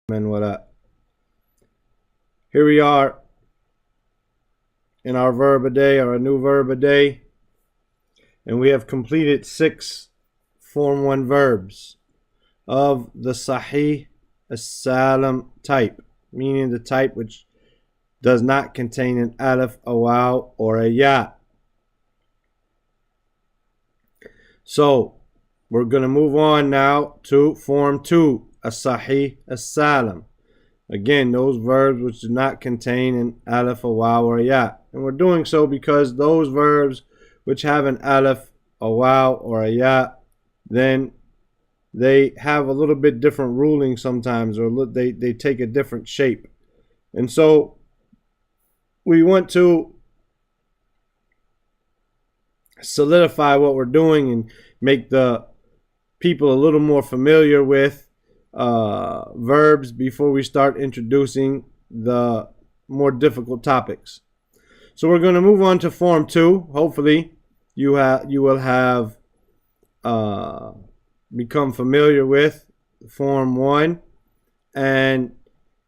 من ولا. Here we are in our verb a day, or a new verb a day, and we have completed 6 Form 1 verbs of the Sahih Salim type, meaning the type which does not contain an alif, a waw, or a ya. So we're going to move on now to Form 2, Sahih Salim. Again, those verbs which do not contain an alif, a waw, or a ya. And we're doing so because those verbs which have an alif, a waw, or a ya, then they have a little bit different ruling sometimes, or they take a different shape. And so we want to solidify what we're doing and make the people a little more familiar with verbs before we start introducing the more difficult topics. So we're going to move on to Form 2. Hopefully you will have become familiar with Form 1, and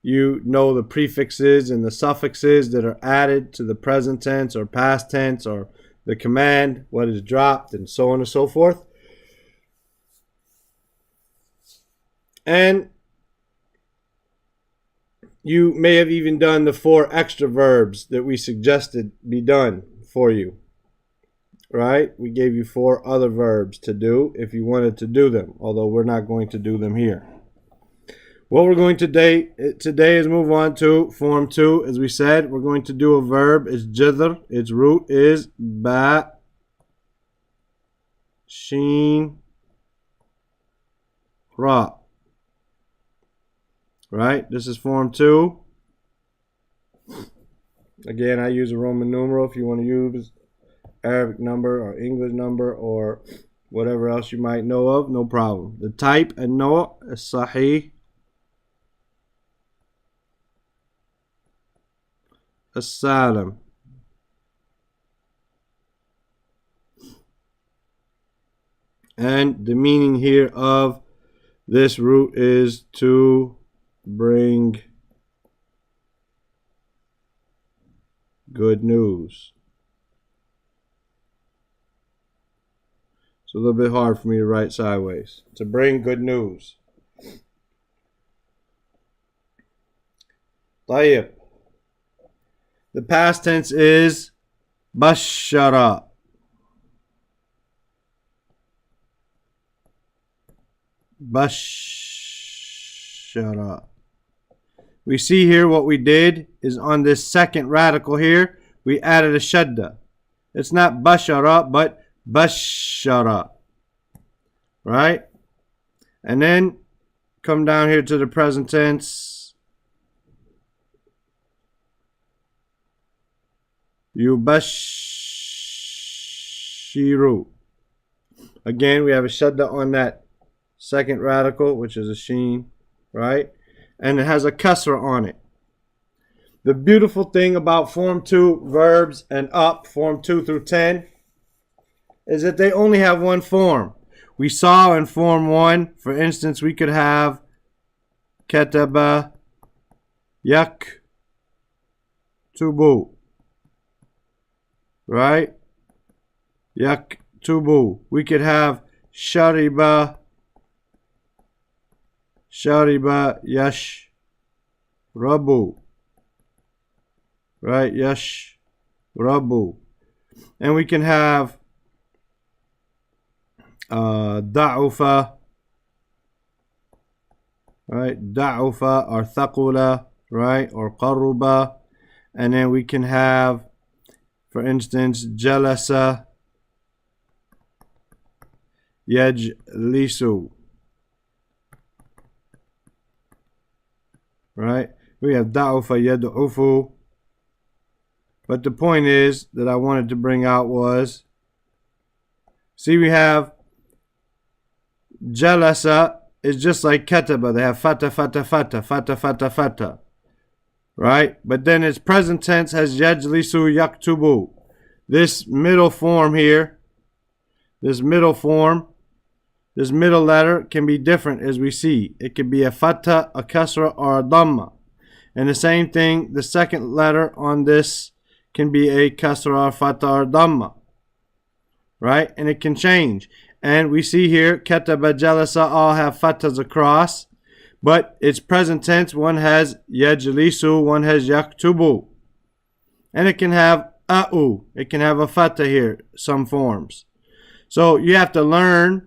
you know the prefixes and the suffixes that are added to the present tense or past tense, or the command, what is dropped, and so on and so forth. And you may have even done the 4 extra verbs that we suggested be done for you, right? We gave you 4 other verbs to do if you wanted to do them, although we're not going to do them here. What we're going to today is move on to Form 2. As we said, we're going to do a verb. It's jadr. Its root is ba, sheen, ra. Right? This is Form 2. Again, I use a Roman numeral. If you want to use Arabic number or English number or whatever else you might know of, no problem. The type and naw is Sahih Salim. And the meaning here of this root is to bring good news. It's a little bit hard for me to write sideways. To bring good news. طيب. The past tense is bashara. Bashara. We see here what we did is on this second radical here, we added a shadda. It's not bashara, but bashara. Right? And then come down here to the present tense. Yubashiru. Again, we have a shadda on that second radical, which is a sheen, right? And it has a kasra on it. The beautiful thing about Form 2 verbs and up, Form 2 through 10, is that they only have one form. We saw in Form 1, for instance, we could have kataba yaktubu, right? Yaktubu. We could have shariba yash rabu, right? Yash rabu. And we can have da'ufa, right? Da'ufa or thaqula, right? Or qaruba. And then we can have, for instance, jalasa yajlisu. Right? We have da'ufa yad'ufu. But the point is that I wanted to bring out was, see, we have jalasa is just like kataba. They have fata, fata, fata, fata, fata, fata. Right? But then its present tense has yajlisu yaktubu. This middle form here, this this middle letter can be different as we see. It could be a fatha, a kasra, or a dhamma. And the same thing, the second letter on this can be a kasra, or fatha, or dhamma. Right? And it can change. And we see here, kataba, jalasa all have fathas across. But it's present tense. One has yajlisu, one has yaktubu. And it can have a'u. It can have a fatha here, some forms. So you have to learn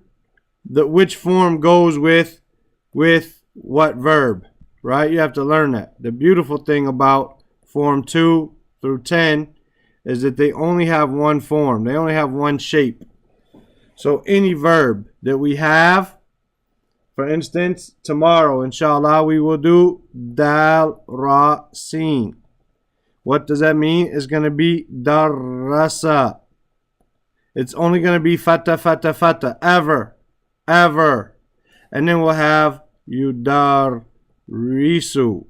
which form goes with what verb, right? You have to learn that. The beautiful thing about form 2 through 10 is that they only have one form. They only have one shape. So any verb that we have, for instance, tomorrow, inshallah, we will do dal, ra, sin. What does that mean? It's going to be darasa. It's only going to be fatha, fatha, fatha, ever. And then we'll have yudar risu.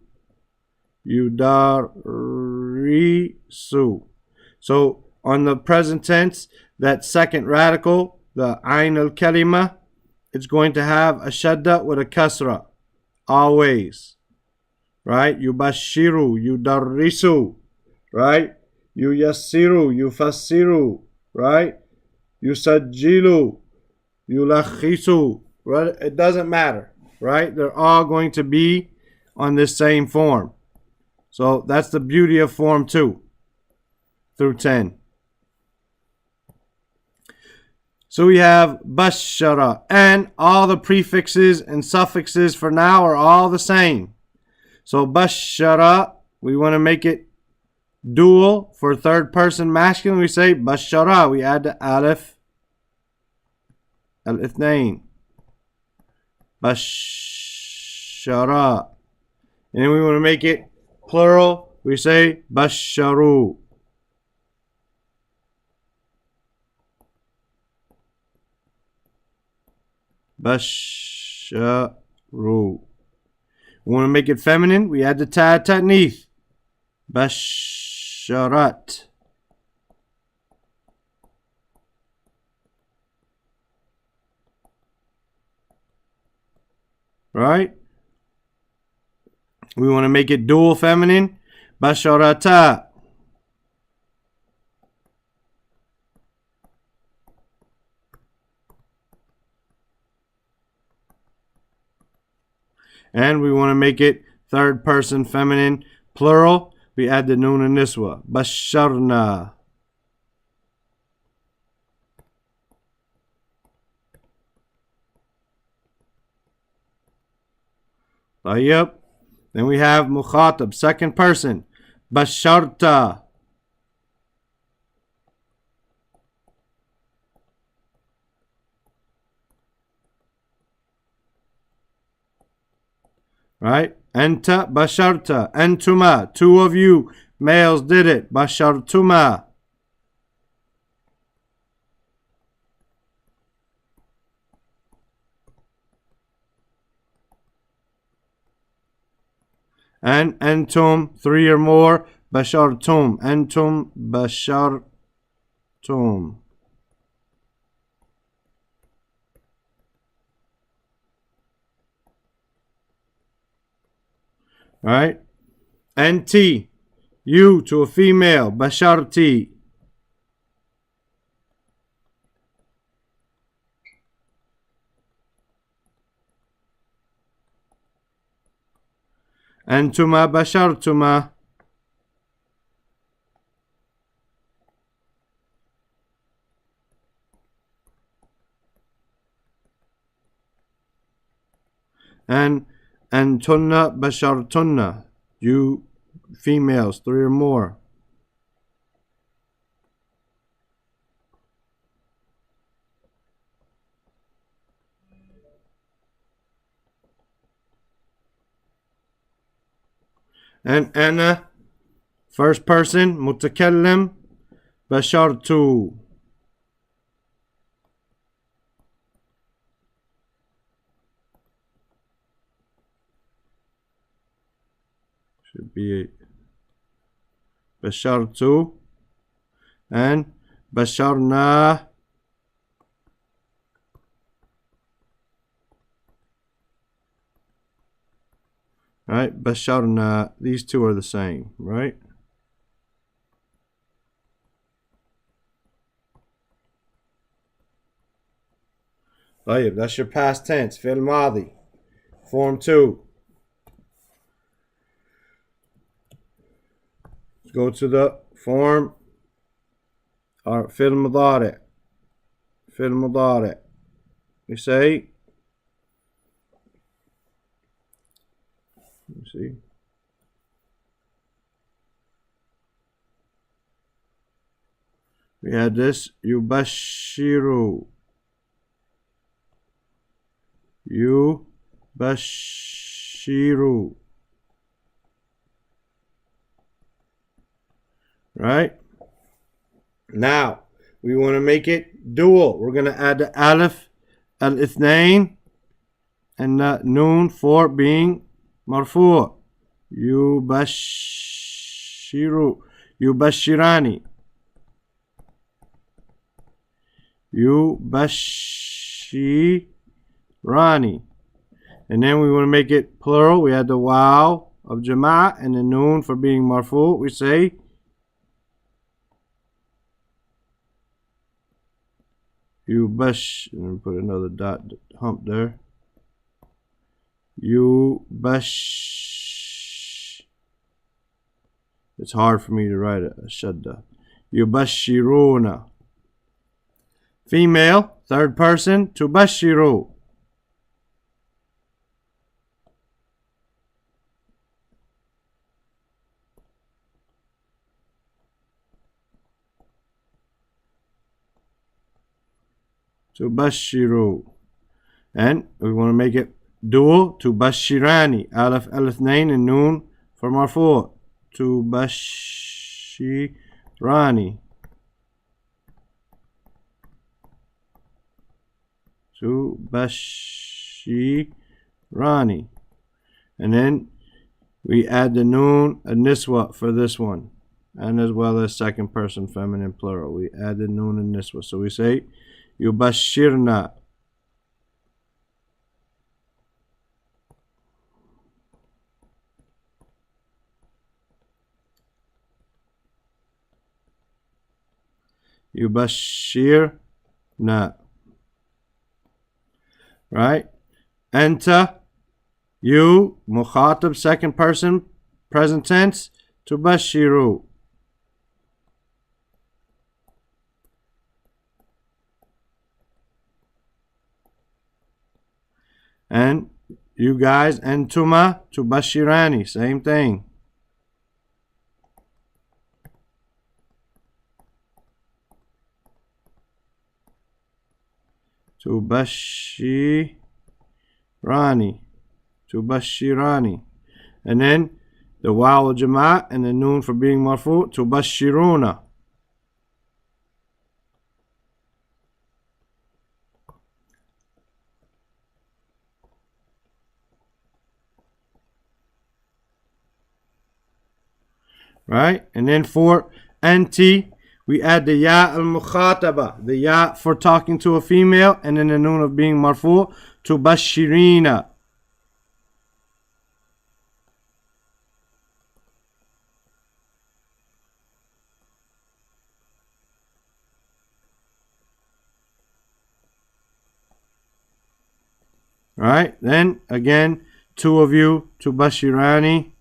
So on the present tense, that second radical, the ayn al-kalima, it's going to have a shadda with a kasra. Always. Right? Yubashiru, yudarrisu. Right? Yuyassiru, yufassiru. Right? Yusajjilu, yulakhisu. Right? It doesn't matter. Right? They're all going to be on this same form. So that's the beauty of form 2 through 10. So we have bashara, and all the prefixes and suffixes for now are all the same. So bashara, we want to make it dual for third person masculine. We say bashara. We add the alif, al-ithnain. Bashara. And then we want to make it plural. We say basharu. Basharu. We want to make it feminine. We add the ta ta'nith. Basharat. Right? We want to make it dual feminine. Basharata. And we want to make it third person feminine plural. We add the noon and niswa. Basharna. Tayyib. Then we have mukhatab, second person. Basharta. Right? Anta basharta. Antuma. Two of you males did it. Bashartuma. And antum, three or more. Bashartum. Antum bashartum. Right? Anti, you to a female. Basharti. Antuma bashartuma. And antunna bashartunna. You females, three or more. And ana, first person, mutakallim, bashartu. Should be bashartu. And basharna. Right? Basharna. These two are the same, right? طيب, that's your past tense. فعل ماضي. Form 2. Let's go to the form or فعل مضارع. فعل مضارع. You say, let me see. We had this يبشر. يبشر. Right? Now, we want to make it dual. We're going to add the alif al-ithnain and the noon for being marfu'. يبشر. يبشرani. يبشرani. And then we want to make it plural. We add the waw of jama' and the noon for being marfu'. We say yubash. Let me put another dot hump there. Yubash. It's hard for me to write a shadda. Yubashiruna. Female, third person, tubashiru. Tubashiru. And we want to make it dual. Tubashirani. Alif al-ithnain and noon for marfu'. Tubashirani. Tubashirani. And then we add the noon and niswa for this one. And as well as second person feminine plural. We add the noon and niswa. So we say yubashirna. Yubashirna. Right? Anta. You. Mukhatab. Second person. Present tense. Tubashiru. And you guys. Antuma. Tubashirani. Same thing. Tubashirani. Tubashirani. And then the waw al jama' and the noon for being marfu'. Tubashiruna. Right? And then for anti, we add the ya al-mukhataba, the ya for talking to a female, and then the noon of being marfu'. Tubashirina. Right? Then again, two of you, tubashirani.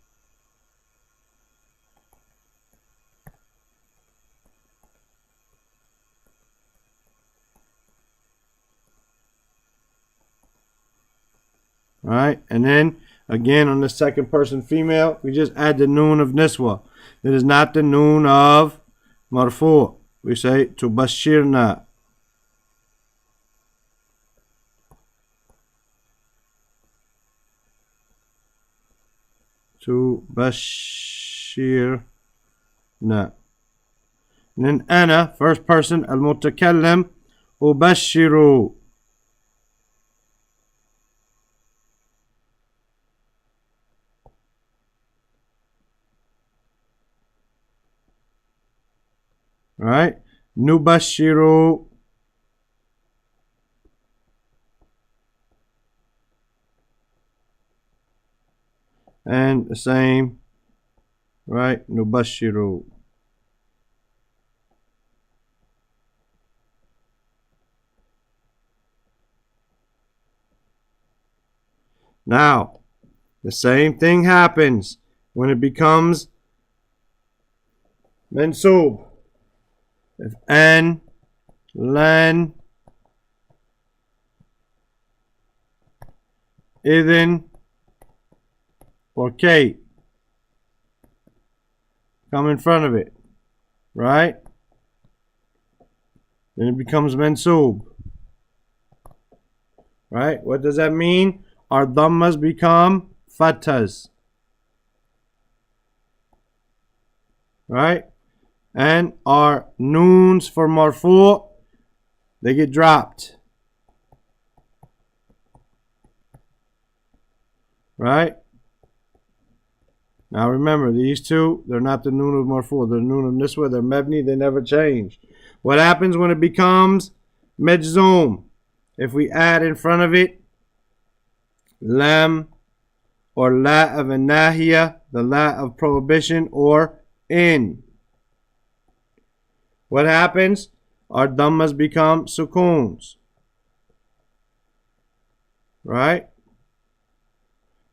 Right? And then again on the second person female, we just add the noon of niswa. It is not the noon of marfu'. We say tubashirna. Tubashirna. And then ana, first person, al-mutakallim, ubashiru. Right? Nubashiru. And the same, right? Nubashiru. Now, the same thing happens when it becomes mansub. If an, lan, idhin, or kay come in front of it, right? Then it becomes mansub. Right? What does that mean? Our dhammas become fathas. Right? And our noons for marfu', they get dropped. Right? Now remember, these two, they're not the noon of marfu'. They're noon of niswa. They're mebni. They never change. What happens when it becomes majzoom? If we add in front of it lam or la of a nahiya, the la of prohibition, or in, what happens? Our dhammas become sukoons. Right?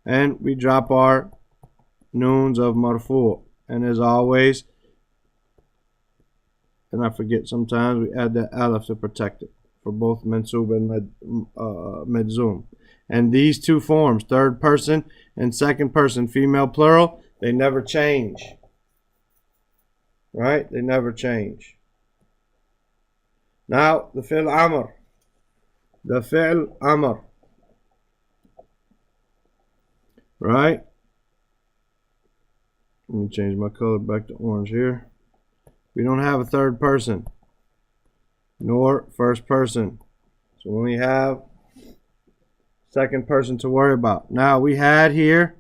And we drop our noons of marfu'. And as always, and I forget sometimes, we add that alif to protect it for both mansub and majzoom. And these two forms, third person and second person, female plural, they never change. Right? They never change. Now, the fi'l amr. The fi'l amr. Right? Let me change my color back to orange here. We don't have a third person, nor first person. So we only have second person to worry about. Now we had here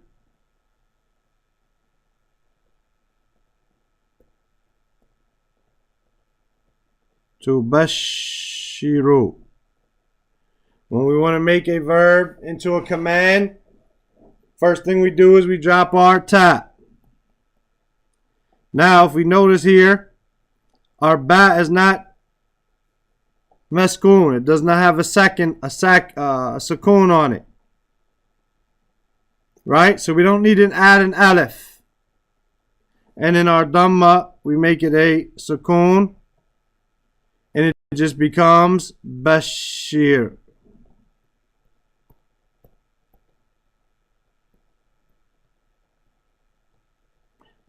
to bashiru. When we want to make a verb into a command, first thing we do is we drop our ta. Now if we notice here, our ba is not maskoon. It does not have a sukoon on it. Right? So we don't need to add an alif. And in our dhamma, we make it a sukoon. And it just becomes bashir.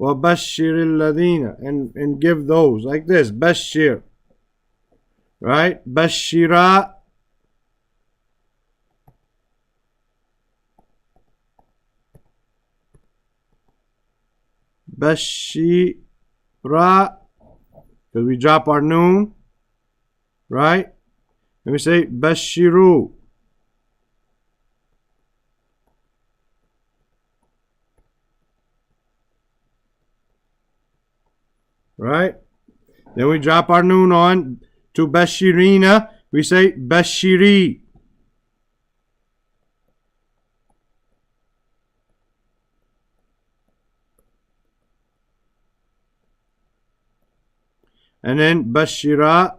وَبَشِّرِ الَّذِينَ and give those like this, bashir. Right? Bashira. Bashira. Because we drop our noon. Right? And we say bashiru. Right? Then we drop our noon on to bashirina. We say bashiri. And then bashira.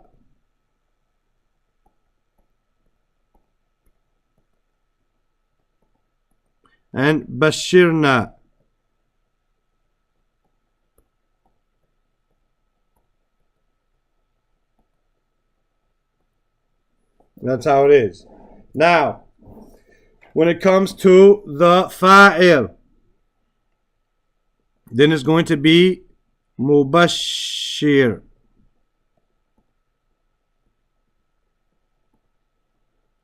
And bashirna. That's how it is. Now, when it comes to the fa'il, then it's going to be mubashir.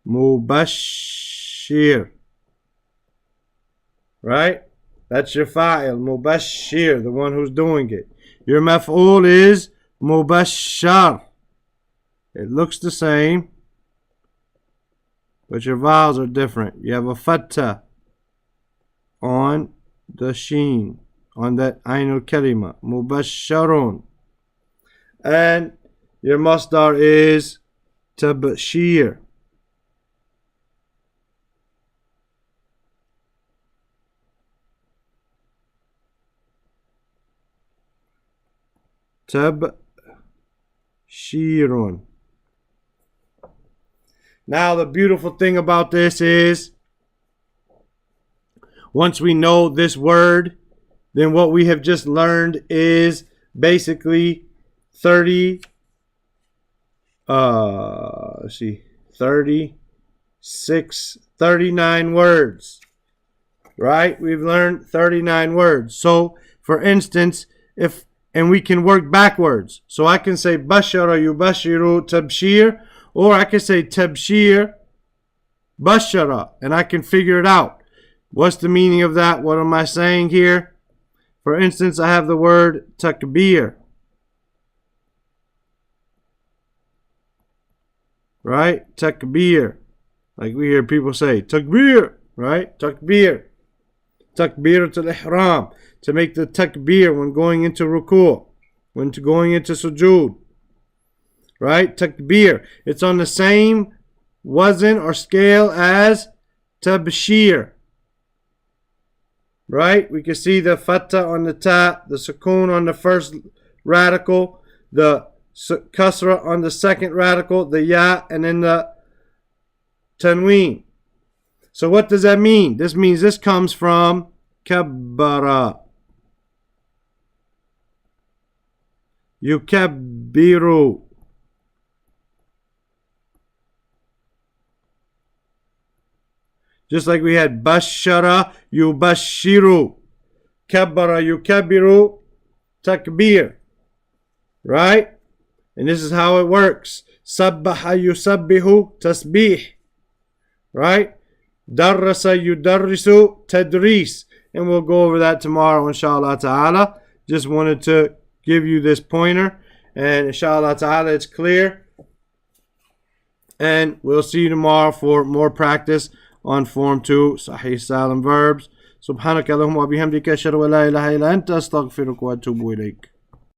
Mubashir. Right? That's your fa'il, mubashir, the one who's doing it. Your maf'ul is mubashar. It looks the same, but your vowels are different. You have a fatta on the sheen, on that ainul kalima, mubasharun. And your masdar is tabshir. تبشير. Now the beautiful thing about this is, once we know this word, then what we have just learned is basically 36, 39 words, right? We've learned 39 words. So for instance, and we can work backwards. So I can say bashara yubashiru tabshir, or I can say tabshir bashara, and I can figure it out. What's the meaning of that? What am I saying here? For instance, I have the word takbir, right? Takbir, like we hear people say takbir, right? Takbir, takbiratul ihram, to make the takbir when going into ruku', when going into sujood, right? Takbir, it's on the same wazn or scale as tabshir, right? We can see the fatha on the ta, the sukoon on the first radical, the kasra on the second radical, the ya, and then the tanween. So what does that mean? This means this comes from kabbara, yukabbiru, just like we had bashara yubashiru, kabbara yukabbiru, takbir, right? And this is how it works. Sabbaha yusabbihu, tasbih, right? Darrasa yudarrisu, tadris. And we'll go over that tomorrow, inshallah ta'ala. Just wanted to give you this pointer, and inshallah ta'ala it's clear. And we'll see you tomorrow for more practice on Form 2, Sahih Salim verbs. Subhanaka Allahumma wa bihamdika ashhadu an la ilaha illa anta astaghfiruka wa atubu ilayk.